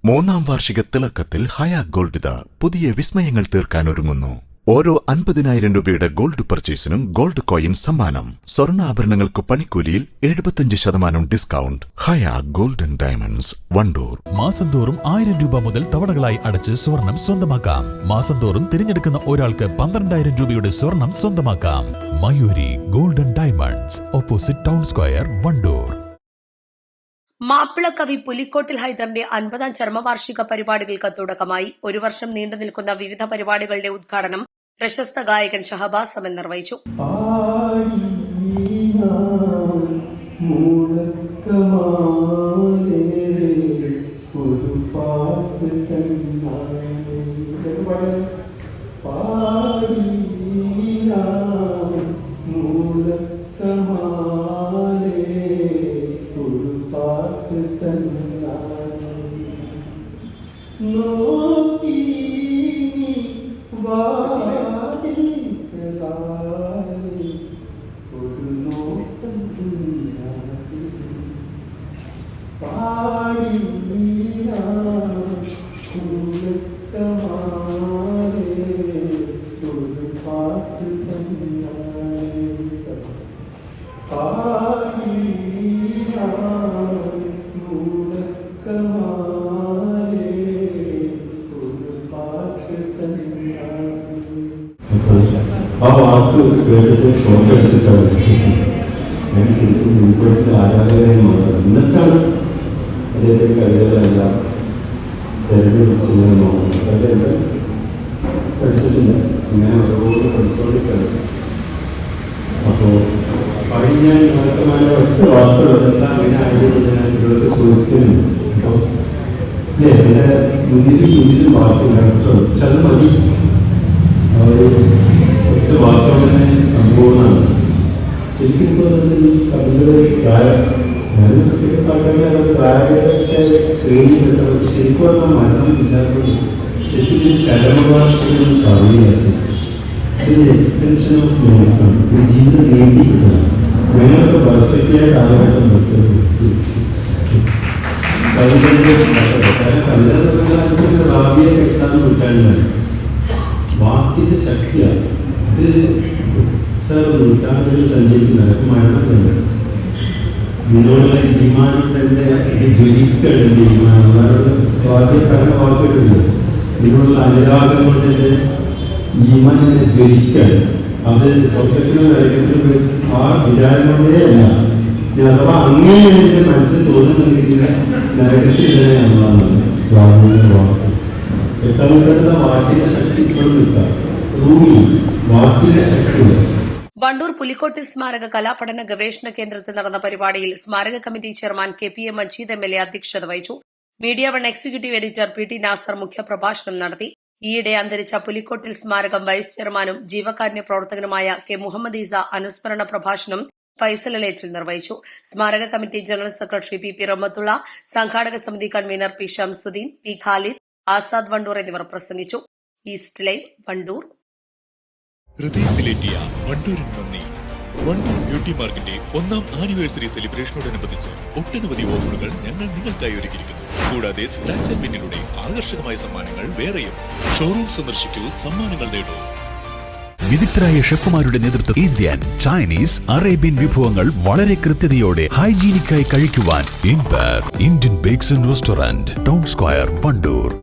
മൂന്നാം വാർഷിക തിളക്കത്തിൽ ഹയ ഗോൾഡ് പുതിയ വിസ്മയങ്ങൾ തീർക്കാൻ ഒരുങ്ങുന്നു. ഓരോ 50,000 രൂപയുടെ ഗോൾഡ് പർച്ചേസിനും ഗോൾഡ് കോയിൻ സമ്മാനം. സ്വർണ്ണാഭരണങ്ങൾക്ക് പണിക്കൂലിയിൽ 75% ഡിസ്കൗണ്ട്. ഹയ ഗോൾഡൻ ഡയമണ്ട്സ്, വണ്ടൂർ. മാസം തോറും 1000 രൂപ മുതൽ തവണകളായി അടച്ച് സ്വർണം സ്വന്തമാക്കാം. മാസം തോറും തിരഞ്ഞെടുക്കുന്ന ഒരാൾക്ക് 12,000 രൂപയുടെ സ്വർണം സ്വന്തമാക്കാം. Mayuri golden diamonds, opposite town square, Wandoor. മാപ്പിളക്കവി പുലിക്കോട്ടിൽ ഹൈദറിന്റെ 50ാം ചരമവാർഷിക പരിപാടികൾക്ക് തുടക്കമായി. ഒരു വർഷം നീണ്ടു നിൽക്കുന്ന വിവിധ പരിപാടികളുടെ ഉദ്ഘാടനം പ്രശസ്ത ഗായകൻ ഷഹബാസ് സമൻ നിർവഹിച്ചു. ആ വാക്ക് കേട്ടിട്ട് ഷോക്ക് അടിച്ചിട്ടാണ് ഞാൻ ശരിക്കും മുൻപോട്ട് ആരാധകരായി മാറുന്നത്. എന്നിട്ടാണ് അദ്ദേഹത്തിൻ്റെ കവിതകളെല്ലാം തെരഞ്ഞെടുത്ത് നോക്കുന്നത്. കവിതയെല്ലാം പഠിച്ചിട്ടില്ല, ഇങ്ങനെ ഓരോന്ന് പഠിച്ചുകൊണ്ടിരിക്കുന്നത്. അപ്പോൾ കഴിഞ്ഞ നടത്തമായ ഒറ്റ വാക്കുകളെല്ലാം അങ്ങനെ ആയതുകൊണ്ട് ഞാൻ ഇവർക്ക് ചോദിക്കുന്നുണ്ട്. അപ്പോൾ അല്ലേ എൻ്റെ മുന്നിലും വാക്കുകൾ ചില മതി ഒറ്റ വാക്കുകളുടെ സംഭവമാണ്. ശരിക്കും ഇപ്പോൾ ഈ കവിതകളെ ഞാനും പ്രസിദ്ധപ്പാട്ടുകളെ ഗായകരൊക്കെ ശ്രേണിയിലുള്ള ശരിക്കും പറഞ്ഞാൽ മരണമില്ലാത്തത് ശരിക്കും ചരമവാർഷിക കവിതയാസ് അതിൻ്റെ എക്സ്റ്റൻഷൻ ഓഫ് ലൈഫാണ്. ഒരു ജീവിതം നേടിയിട്ടാണ്. ഞങ്ങളൊക്കെ ബർസക്കിയ കാലഘട്ടം കവിത റാബിയെ കെട്ടാന്ന് നൂറ്റാണ്ടിലാണ്. വാക്കിന്റെ ശക്തിയാണ് ഇത്. സാർ നൂറ്റാണ്ടുകൾ സഞ്ചരിക്കുന്നത് മരണത്തുണ്ട്. ഇതിനോടുള്ള ഈമാനം തന്നെ ഇത് ജ്വലിക്കണ്ട്. ഈമാനം വാദ്യക്കാരന്റെ വാക്കുകളില്ല. ഇതിനോടുള്ള അനുരാഗം കൊണ്ട് തന്നെ ഈമാൻ ഇങ്ങനെ ജ്വലിക്കാൻ അത് സ്വർഗത്തിനും നരകത്തിനും ആ വിചാരം കൊണ്ടേ അല്ല. അഥവാ അങ്ങനെ എന്റെ മനസ്സിൽ തോന്നുന്നുണ്ടെങ്കിൽ നരകത്തിൽ നമ്മളാണ് വാങ്ങിയ വാക്ക്. എട്ടാം നൂറ്റാണ്ടിലെ വാക്കിന്റെ ശക്തി ഇപ്പോഴും നിൽക്കാം. റൂമി വാക്കിന്റെ ശക്തി. വണ്ടൂർ പുലിക്കോട്ടിൽ സ്മാരക കലാപഠന ഗവേഷണ കേന്ദ്രത്തിൽ നടന്ന പരിപാടിയിൽ സ്മാരക committee chairman KPA Majeed MLA അധ്യക്ഷത വഹിച്ചു. MediaOne executive editor PT Nasar മുഖ്യപ്രഭാഷണം നടത്തി. ഈയിടെ അന്തരിച്ച പുലിക്കോട്ടിൽ സ്മാരകം വൈസ് ചെയർമാനും ജീവകാരുണ്യ പ്രവർത്തകനുമായ K മുഹമ്മദ് ഈസ അനുസ്മരണ പ്രഭാഷണം ഫൈസൽ അലേറ്റിൽ നിർവഹിച്ചു. സ്മാരക committee general secretary PP Rahmathulla, സംഘാടക സമിതി convener P Shamsuddin, P Khalid, Azad Wandoor എന്നിവർ പ്രസംഗിച്ചു. East live, Wandoor. ഹൃദയത്തിലേറ്റിയ വണ്ടൂരിന് നന്ദി. വണ്ടൂർ ബ്യൂട്ടി മാർക്കിന്റെ 1ാം ആനിവേഴ്സറി സെലിബ്രേഷനോടനുബന്ധിച്ച് ഒട്ടനവധി ഓഫറുകൾ ഞങ്ങൾ നിങ്ങൾക്കായി ഒരുക്കിയിരിക്കുന്നു. കൂടാതെ സ്ക്രാച്ച് ആൻഡ് വിന്നിലൂടെ ആകർഷകമായ സമ്മാനങ്ങൾ വേറെയും. ഷോറൂം സന്ദർശിക്കൂ, സമ്മാനങ്ങൾ നേടൂ. വിദഗ്ധരായ ഷെഫുമാരുടെ നേതൃത്വത്തിൽ ഇന്ത്യൻ, ചൈനീസ്, അറേബ്യൻ വിഭവങ്ങൾ വളരെ കൃത്യതയോടെ ഹൈജീനിക്കായി കഴിക്കുവാൻ Indian bakes and restaurant, town square, Wandoor.